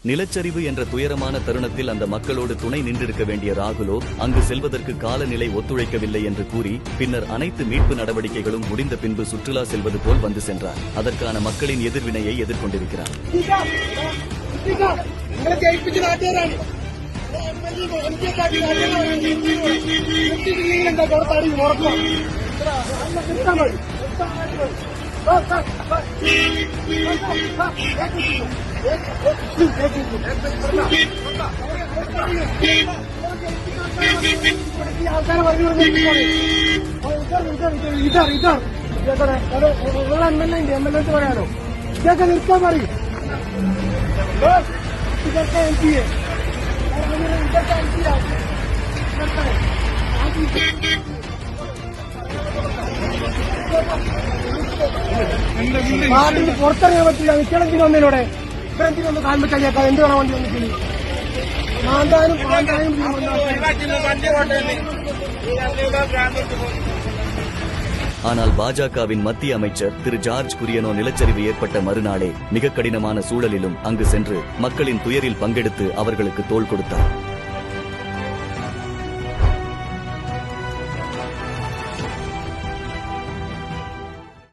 நிலச்சரிவு என்ற துயரமான தருணத்தில் அந்த மக்களோடு துணை நின்றிருக்க வேண்டிய ராகுலோ அங்கு செல்வதற்கு காலநிலை ஒத்துழைக்கவில்லை என்று கூறி பின்னர் அனைத்து மீட்பு நடவடிக்கைகளும் முடிந்த பின்பு சுற்றுலா செல்வது போல் வந்து சென்றார். அதற்கான மக்களின் எதிர்வினையை எதிர்கொண்டிருக்கிறார். പുറത്തിറങ്ങാൻ പറ്റില്ല. നിൽക്കണമെങ്കിൽ ഒന്നിനോടെ ഇവരെന്തിനും ഒന്ന് കാണുമ്പോൾ കഴിയാക്കാം. എന്ത് വേണം വണ്ടി വന്നിട്ട് മാന്താനും പാന്താനും. ஆனால் பாஜகவின் மத்திய அமைச்சர் திரு ஜார்ஜ் குரியனோ நிலச்சரிவு ஏற்பட்ட மறுநாளே மிக கடினமான சூழலிலும் அங்கு சென்று மக்களின் துயரில் பங்கெடுத்து அவர்களுக்கு தோள் கொடுத்தார்.